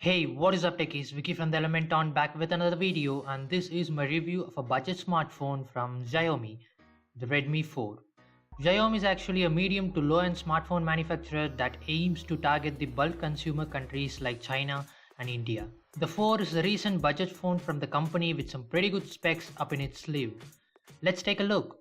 Hey, what is up techies? Vicky from the Elementon back with another video, and this is my review of a budget smartphone from Xiaomi, the Redmi 4. Xiaomi is actually a medium to low-end smartphone manufacturer that aims to target the bulk consumer countries like China and India. The 4 is a recent budget phone from the company with some pretty good specs up in its sleeve. Let's take a look.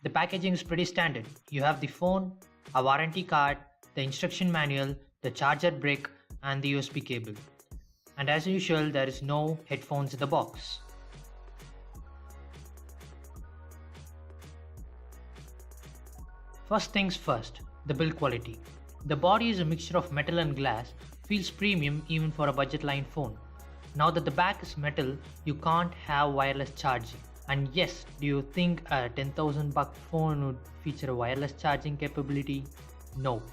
The packaging is pretty standard. You have the phone, a warranty card, the instruction manual, the charger brick and the USB cable. And as usual, there is no headphones in the box. First things first, the build quality. The body is a mixture of metal and glass, feels premium even for a budget line phone. Now that the back is metal, you can't have wireless charging. And yes, do you think a 10,000 buck phone would feature a wireless charging capability? Nope.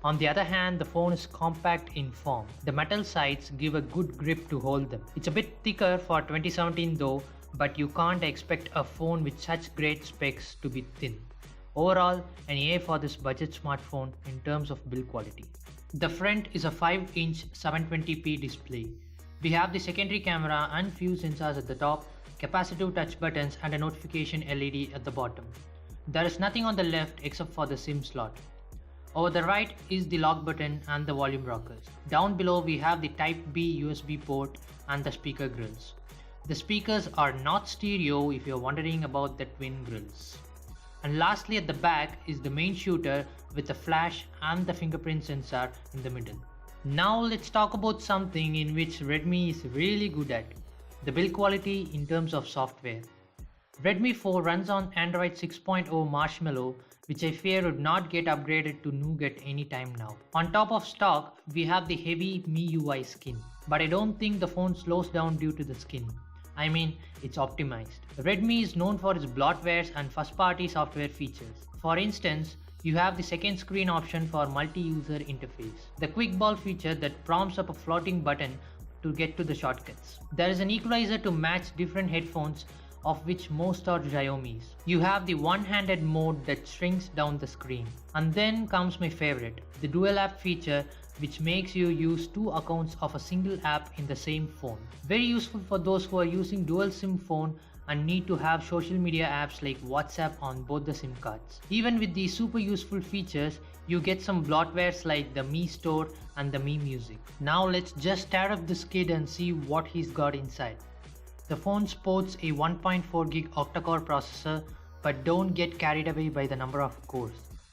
On the other hand, the phone is compact in form. The metal sides give a good grip to hold them. It's a bit thicker for 2017 though, but you can't expect a phone with such great specs to be thin. Overall, an A for this budget smartphone in terms of build quality. The front is a 5-inch 720p display. We have the secondary camera and few sensors at the top, capacitive touch buttons and a notification LED at the bottom. There is nothing on the left except for the SIM slot. Over the right is the lock button and the volume rockers. Down below we have the Type B USB port and the speaker grills. The speakers are not stereo if you're wondering about the twin grills. And lastly at the back is the main shooter with the flash and the fingerprint sensor in the middle. Now let's talk about something in which Redmi is really good at. The build quality in terms of software. Redmi 4 runs on Android 6.0 Marshmallow, which I fear would not get upgraded to Nougat anytime now. On top of stock, we have the heavy MIUI skin, but I don't think the phone slows down due to the skin. I mean, it's optimized. Redmi is known for its bloatwares and first-party software features. For instance, you have the second screen option for multi-user interface, the quick ball feature that prompts up a floating button to get to the shortcuts. There is an equalizer to match different headphones, of which most are Xiaomi's. You have the one-handed mode that shrinks down the screen. And then comes my favorite, the dual app feature, which makes you use 2 accounts of a single app in the same phone. Very useful for those who are using dual SIM phone and need to have social media apps like WhatsApp on both the SIM cards. Even with these super useful features, you get some bloatwares like the Mi Store and the Mi Music. Now let's just stare up this kid and see what he's got inside. The phone sports a 1.4 GHz Octa-core processor, but don't get carried away by the number of cores,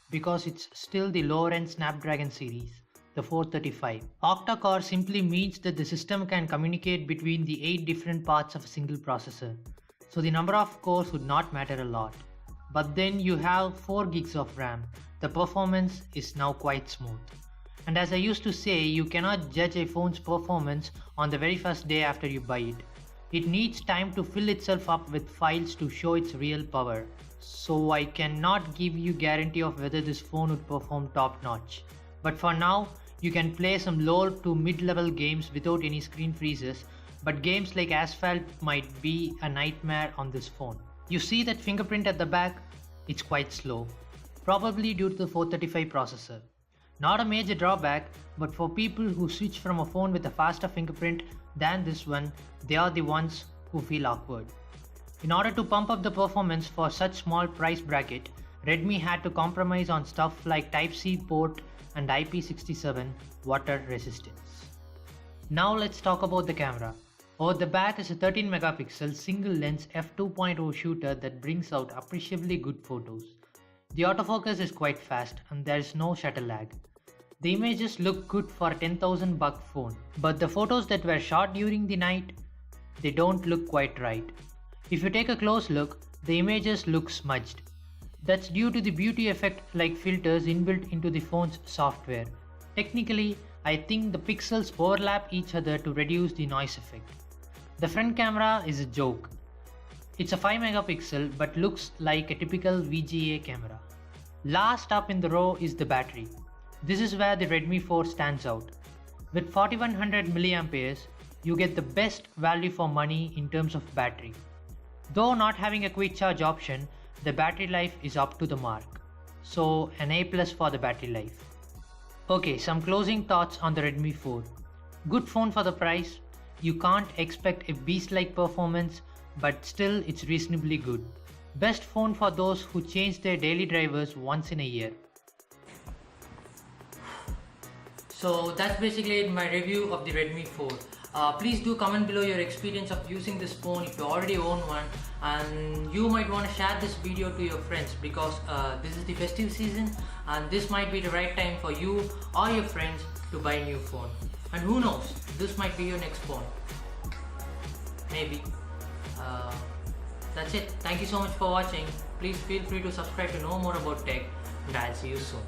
because it's still the lower end Snapdragon series, the 435. Octa-core simply means that the system can communicate between the 8 different parts of a single processor, so the number of cores would not matter a lot. But then you have 4 gigs of RAM, the performance is now quite smooth. And as I used to say, you cannot judge a phone's performance on the very first day after you buy it. It needs time to fill itself up with files to show its real power. So I cannot give you guarantee of whether this phone would perform top notch. But for now, you can play some low to mid-level games without any screen freezes, but games like Asphalt might be a nightmare on this phone. You see that fingerprint at the back? It's quite slow, probably due to the 435 processor. Not a major drawback, but for people who switch from a phone with a faster fingerprint than this one, they are the ones who feel awkward. In order to pump up the performance for such small price bracket, Redmi had to compromise on stuff like Type-C port and IP67 water resistance. Now let's talk about the camera. Over the back is a 13 megapixel single lens f2.0 shooter that brings out appreciably good photos. The autofocus is quite fast and there is no shutter lag. The images look good for a 10,000 buck phone, but the photos that were shot during the night, they don't look quite right. If you take a close look, the images look smudged. That's due to the beauty effect like filters inbuilt into the phone's software. Technically, I think the pixels overlap each other to reduce the noise effect. The front camera is a joke. It's a 5 megapixel but looks like a typical VGA camera. Last up in the row is the battery. This is where the Redmi 4 stands out. With 4100 mAh, you get the best value for money in terms of battery. Though not having a quick charge option, the battery life is up to the mark. So an A+ for the battery life. Okay, some closing thoughts on the Redmi 4. Good phone for the price. You can't expect a beast-like performance, but still it's reasonably good. Best phone for those who change their daily drivers once in a year. So that's basically it, my review of the Redmi 4. Please do comment below your experience of using this phone if you already own one, and you might want to share this video to your friends because this is the festive season and this might be the right time for you or your friends to buy a new phone. And who knows, this might be your next phone. Maybe. That's it. Thank you so much for watching. Please feel free to subscribe to know more about tech, and I'll see you soon.